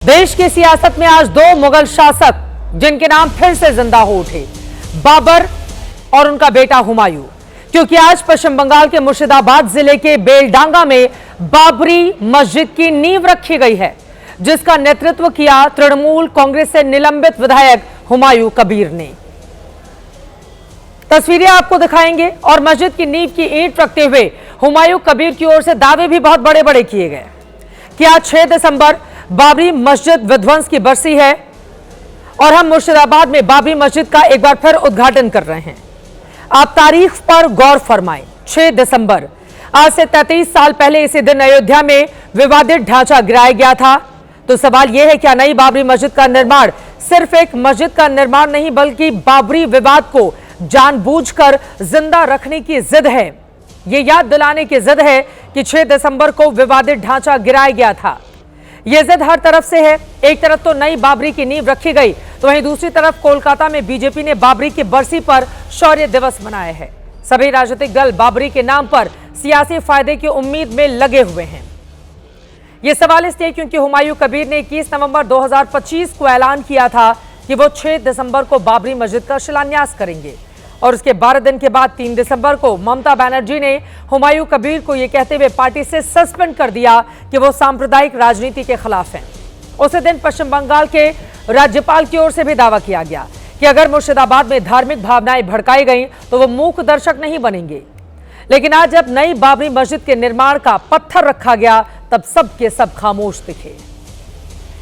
देश की सियासत में आज दो मुगल शासक जिनके नाम फिर से जिंदा हो उठे, बाबर और उनका बेटा हुमायूं। क्योंकि आज पश्चिम बंगाल के मुर्शिदाबाद जिले के बेलडांगा में बाबरी मस्जिद की नींव रखी गई है, जिसका नेतृत्व किया तृणमूल कांग्रेस से निलंबित विधायक हुमायूं कबीर ने। तस्वीरें आपको दिखाएंगे और मस्जिद की नींव की ईंट रखते हुए हुमायूं कबीर की ओर से दावे भी बहुत बड़े बड़े किए गए कि आज 6 दिसंबर बाबरी मस्जिद विध्वंस की बरसी है और हम मुर्शिदाबाद में बाबरी मस्जिद का एक बार फिर उद्घाटन कर रहे हैं। आप तारीख पर गौर फरमाएं, 6 दिसंबर, आज से 33 साल पहले इसी दिन अयोध्या में विवादित ढांचा गिराया गया था। तो सवाल यह है, क्या नई बाबरी मस्जिद का निर्माण सिर्फ एक मस्जिद का निर्माण नहीं, बल्कि बाबरी विवाद को जानबूझकर जिंदा रखने की जिद है। यह याद दिलाने की जिद है कि 6 दिसंबर को विवादित ढांचा गिराया गया था। यह जिद हर तरफ से है। एक तरफ तो नई बाबरी की नींव रखी गई, तो वहीं दूसरी तरफ कोलकाता में बीजेपी ने बाबरी की बरसी पर शौर्य दिवस मनाया है। सभी राजनीतिक दल बाबरी के नाम पर सियासी फायदे की उम्मीद में लगे हुए हैं। यह सवाल इसलिए क्योंकि हुमायूं कबीर ने 21 नवंबर 2025 को ऐलान किया था कि वो 6 दिसंबर को बाबरी मस्जिद का शिलान्यास करेंगे और उसके 12 दिन के बाद 3 दिसंबर को ममता बनर्जी ने हुमायूं कबीर को यह कहते हुए पार्टी से सस्पेंड कर दिया कि वो सांप्रदायिक राजनीति के खिलाफ हैं। उसी दिन पश्चिम बंगाल के राज्यपाल की ओर से भी दावा किया गया कि अगर मुर्शिदाबाद में धार्मिक भावनाएं भड़काई गई तो वो मूक दर्शक नहीं बनेंगे। लेकिन आज जब नई बाबरी मस्जिद के निर्माण का पत्थर रखा गया, तब सब के सब खामोश दिखे।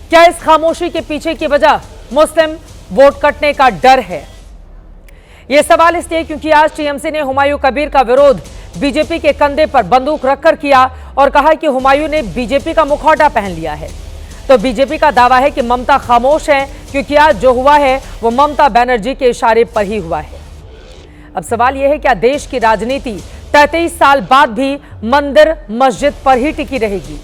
क्या इस खामोशी के पीछे की वजह मुस्लिम वोट कटने का डर है? यह सवाल इसलिए क्योंकि आज टीएमसी ने हुमायूं कबीर का विरोध बीजेपी के कंधे पर बंदूक रखकर किया और कहा कि हुमायूं ने बीजेपी का मुखौटा पहन लिया है। तो बीजेपी का दावा है कि ममता खामोश है, क्योंकि आज जो हुआ है वो ममता बनर्जी के इशारे पर ही हुआ है। अब सवाल यह है, क्या देश की राजनीति 33 साल बाद भी मंदिर मस्जिद पर ही टिकी रहेगी?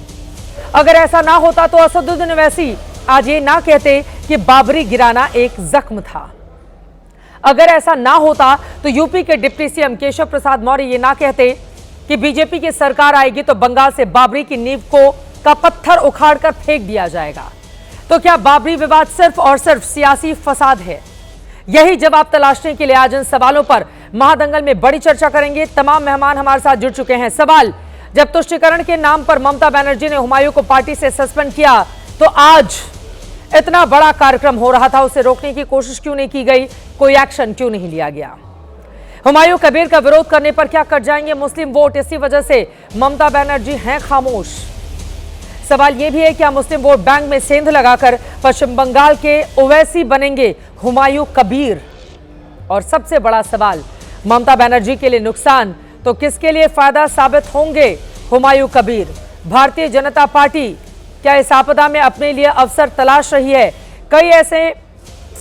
अगर ऐसा ना होता तो असदुद्दीन ओवैसी आज ये ना कहते कि बाबरी गिराना एक जख्म था। अगर ऐसा ना होता तो यूपी के डिप्टी सीएम केशव प्रसाद मौर्य ये ना कहते कि बीजेपी की सरकार आएगी तो बंगाल से बाबरी की नींव का पत्थर उखाड़कर फेंक दिया जाएगा। तो क्या बाबरी विवाद सिर्फ और सिर्फ सियासी फसाद है? यही जवाब तलाशने के लिए आज इन सवालों पर महादंगल में बड़ी चर्चा करेंगे। तमाम मेहमान हमारे साथ जुड़ चुके हैं। सवाल, जब तुष्टीकरण के नाम पर ममता बनर्जी ने हुमायूं को पार्टी से सस्पेंड किया, तो आज इतना बड़ा कार्यक्रम हो रहा था, उसे रोकने की कोशिश क्यों नहीं की गई? कोई एक्शन क्यों नहीं लिया गया? हुमायूं कबीर का विरोध करने पर क्या कट जाएंगे मुस्लिम वोट? इसी वजह से ममता बनर्जी हैं खामोश। सवाल यह भी है, क्या मुस्लिम वोट बैंक में सेंध लगाकर पश्चिम बंगाल के ओवैसी बनेंगे हुमायूं कबीर? और सबसे बड़ा सवाल, ममता बनर्जी के लिए नुकसान तो किसके लिए फायदा साबित होंगे हुमायूं कबीर? भारतीय जनता पार्टी क्या इस आपदा में अपने लिए अवसर तलाश रही है? कई ऐसे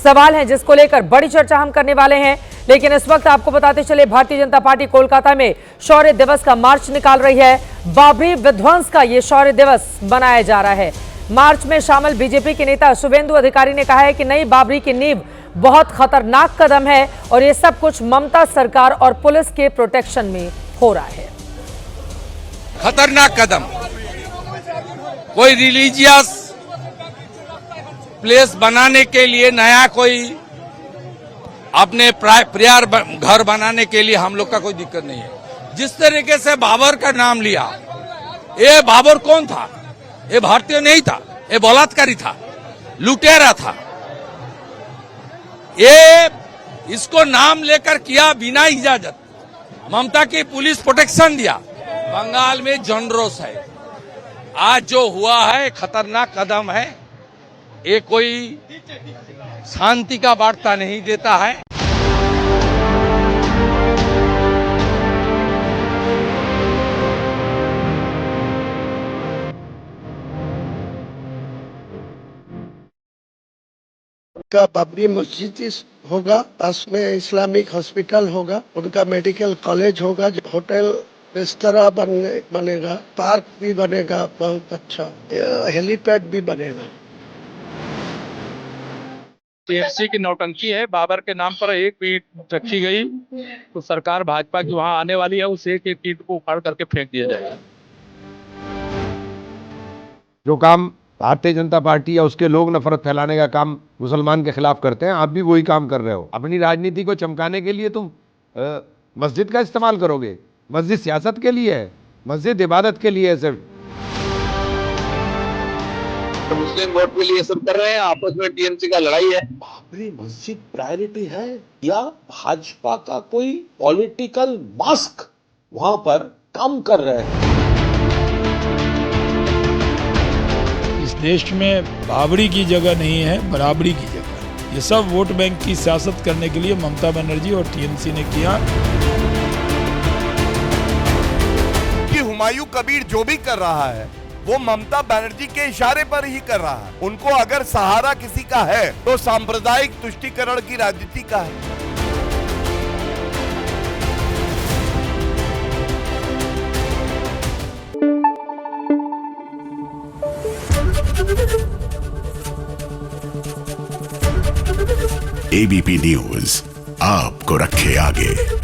सवाल हैं जिसको लेकर बड़ी चर्चा हम करने वाले हैं। लेकिन इस वक्त आपको बताते चले, भारतीय जनता पार्टी कोलकाता में शौर्य दिवस का मार्च निकाल रही है। बाबरी विध्वंस का ये शौर्य दिवस मनाया जा रहा है। मार्च में शामिल बीजेपी के नेता शुभेंदु अधिकारी ने कहा है कि नई बाबरी की नींव बहुत खतरनाक कदम है और ये सब कुछ ममता सरकार और पुलिस के प्रोटेक्शन में हो रहा है। खतरनाक कदम, कोई रिलीजियस प्लेस बनाने के लिए, नया कोई अपने प्यार घर बनाने के लिए हम लोग का कोई दिक्कत नहीं है। जिस तरीके से बाबर का नाम लिया, ये बाबर कौन था? ये भारतीय नहीं था, ये बलात्कारी था, लुटेरा था। ये इसको नाम लेकर किया बिना इजाजत। ममता की पुलिस प्रोटेक्शन दिया। बंगाल में जनरोष है। आज जो हुआ है खतरनाक कदम है। ये कोई शांति का वार्ता नहीं देता है। उनका बाबरी मस्जिद होगा, पास में इस्लामिक हॉस्पिटल होगा, उनका मेडिकल कॉलेज होगा, होटल रेस्तरा बनेगा, पार्क भी बनेगा, बहुत अच्छा हेलीपैड भी बनेगा। टीएमसी की नौटंकी है। बाबर के नाम पर एक ईंट रखी गई तो सरकार भाजपा की वहां आने वाली है, उस एक ईंट को उखाड़ करके फेंक दिया जाएगा। जो काम भारतीय जनता पार्टी या उसके लोग नफरत फैलाने का काम मुसलमान के खिलाफ करते हैं, आप भी वही काम कर रहे हो। अपनी राजनीति को चमकाने के लिए तुम मस्जिद का इस्तेमाल करोगे। मस्जिद सियासत के लिए है, मस्जिद इबादत के लिए है सिर्फ। मुस्लिम वोट के लिए सब कर रहे हैं, आपस में टीएमसी का लड़ाई है। बाबरी मस्जिद प्रायोरिटी है या भाजपा का कोई पॉलिटिकल मास्क वहां पर काम कर रहे हैं? इस देश में बाबरी की जगह नहीं है, बराबरी की जगह है। ये सब वोट बैंक की सियासत करने के लिए ममता बनर्जी और टीएमसी ने किया। कि हुमायूं कबीर जो भी कर रहा है वो ममता बनर्जी के इशारे पर ही कर रहा है। उनको अगर सहारा किसी का है तो सांप्रदायिक तुष्टीकरण की राजनीति का है। एबीपी न्यूज आपको रखे आगे।